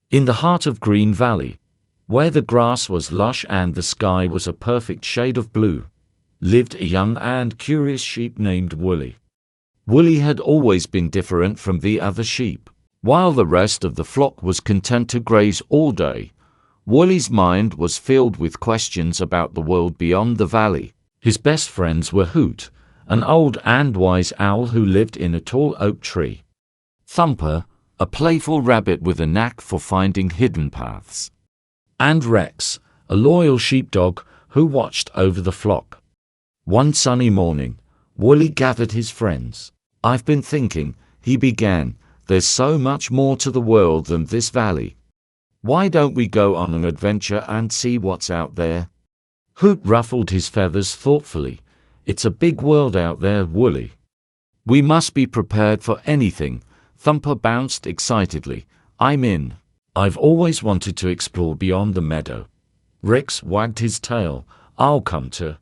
In the heart of Green Valley, where the grass was lush and the sky was a perfect shade of blue, lived a young and curious sheep named Woolly. Woolly had always been different from the other sheep. While the rest of the flock was content to graze all day, Woolly's mind was filled with questions about the world beyond the valley. His best friends were Hoot, an old and wise owl who lived in a tall oak tree; Thumper, a playful rabbit with a knack for finding hidden paths; and Rex, a loyal sheepdog who watched over the flock. One sunny morning, Woolly gathered his friends. "I've been thinking," he began, "there's so much more to the world than this valley. Why don't we go on an adventure and see what's out there?" Hoot ruffled his feathers thoughtfully. "It's a big world out there, Woolly." "We must be prepared for anything," Thumper bounced excitedly. "I'm in. I've always wanted to explore beyond the meadow." Rex wagged his tail. "I'll come too.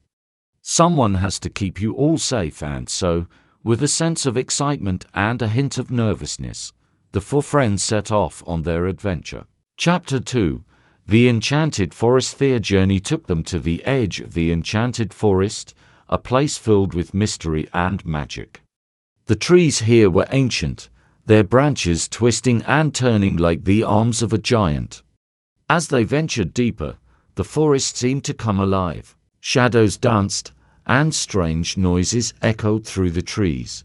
Someone has to keep you all safe." And so, with a sense of excitement and a hint of nervousness, the four friends set off on their adventure. Chapter 2: The Enchanted Forest. Their journey took them to the edge of the Enchanted Forest, a place filled with mystery and magic. The trees here were ancient, their branches twisting and turning like the arms of a giant. As they ventured deeper, the forest seemed to come alive. Shadows danced, and strange noises echoed through the trees.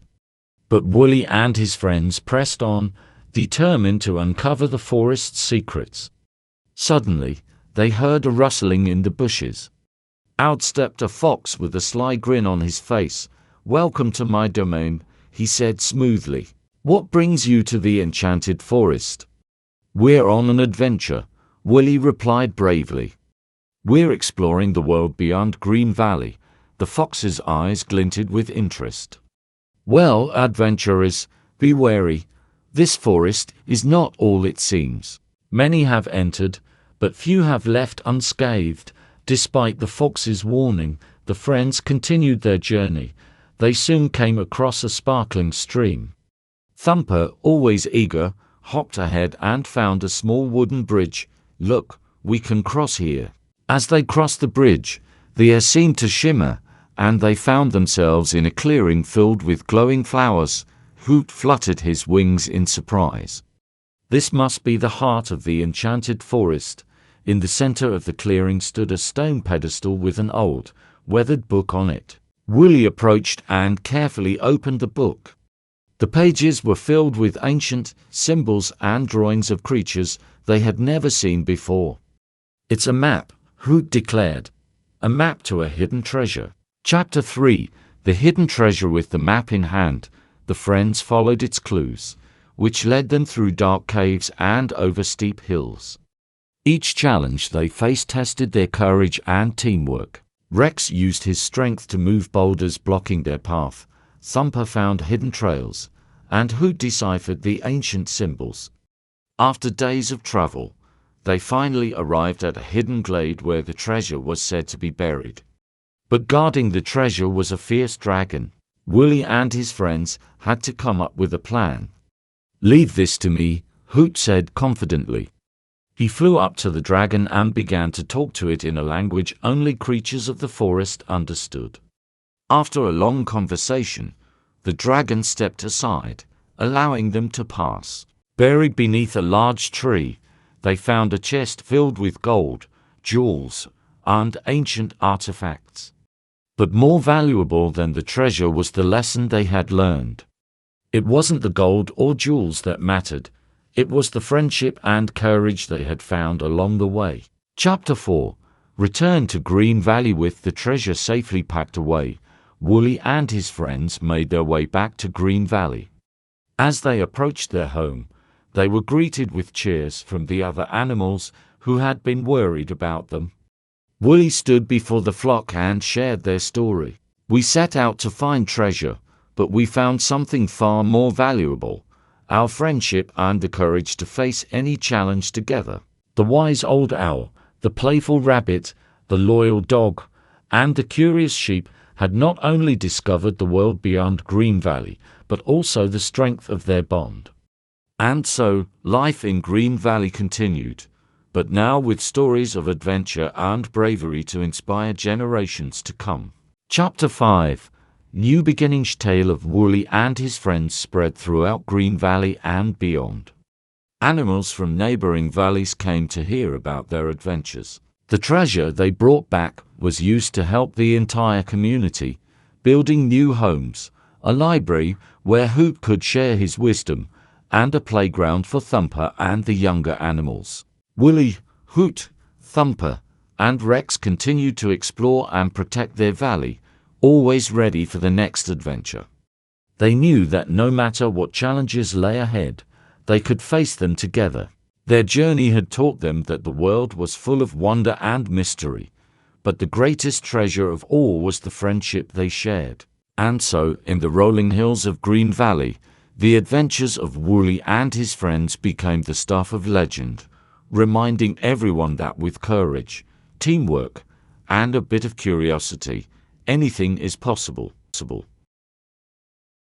But Woolly and his friends pressed on, determined to uncover the forest's secrets. Suddenly, they heard a rustling in the bushes. Out stepped a fox with a sly grin on his face. "Welcome to my domain," he said smoothly. "What brings you to the Enchanted Forest?" "We're on an adventure," Woolly replied bravely. "We're exploring the world beyond Green Valley." The fox's eyes glinted with interest. "Well, adventurers, be wary. This forest is not all it seems. Many have entered, but few have left unscathed." Despite the fox's warning, the friends continued their journey. They soon came across a sparkling stream. Thumper, always eager, hopped ahead and found a small wooden bridge. "Look, we can cross here." As they crossed the bridge, the air seemed to shimmer, and they found themselves in a clearing filled with glowing flowers. Hoot fluttered his wings in surprise. This must be the heart of the Enchanted Forest. In the center of the clearing stood a stone pedestal with an old, weathered book on it. Woolly approached and carefully opened the book. The pages were filled with ancient symbols and drawings of creatures they had never seen before. "It's a map," Hoot declared. "A map to a hidden treasure." Chapter 3: The Hidden Treasure. With the map in hand, the friends followed its clues, which led them through dark caves and over steep hills. Each challenge they faced tested their courage and teamwork. Rex used his strength to move boulders blocking their path, Thumper found hidden trails, and Hoot deciphered the ancient symbols. After days of travel, they finally arrived at a hidden glade where the treasure was said to be buried. But guarding the treasure was a fierce dragon. Woolly and his friends had to come up with a plan. "Leave this to me," Hoot said confidently. He flew up to the dragon and began to talk to it in a language only creatures of the forest understood. After a long conversation, the dragon stepped aside, allowing them to pass. Buried beneath a large tree, they found a chest filled with gold, jewels, and ancient artifacts. But more valuable than the treasure was the lesson they had learned. It wasn't the gold or jewels that mattered. It was the friendship and courage they had found along the way. Chapter 4: Return to Green Valley. With the treasure safely packed away, Woolly and his friends made their way back to Green Valley. As they approached their home, they were greeted with cheers from the other animals who had been worried about them. Woolly stood before the flock and shared their story. "We set out to find treasure, but we found something far more valuable: our friendship and the courage to face any challenge together." The wise old owl, the playful rabbit, the loyal dog, and the curious sheep had not only discovered the world beyond Green Valley, but also the strength of their bond. And so, life in Green Valley continued, but now with stories of adventure and bravery to inspire generations to come. Chapter 5: New Beginnings. Tale of Wooly and his friends spread throughout Green Valley and beyond. Animals from neighboring valleys came to hear about their adventures. The treasure they brought back was used to help the entire community, building new homes, a library where Hoot could share his wisdom, and a playground for Thumper and the younger animals. Wooly, Hoot, Thumper, and Rex continued to explore and protect their valley, always ready for the next adventure. They knew that no matter what challenges lay ahead, they could face them together. Their journey had taught them that the world was full of wonder and mystery, but the greatest treasure of all was the friendship they shared. And so, in the rolling hills of Green Valley, the adventures of Wooly and his friends became the stuff of legend, reminding everyone that with courage, teamwork, and a bit of curiosity, anything is possible.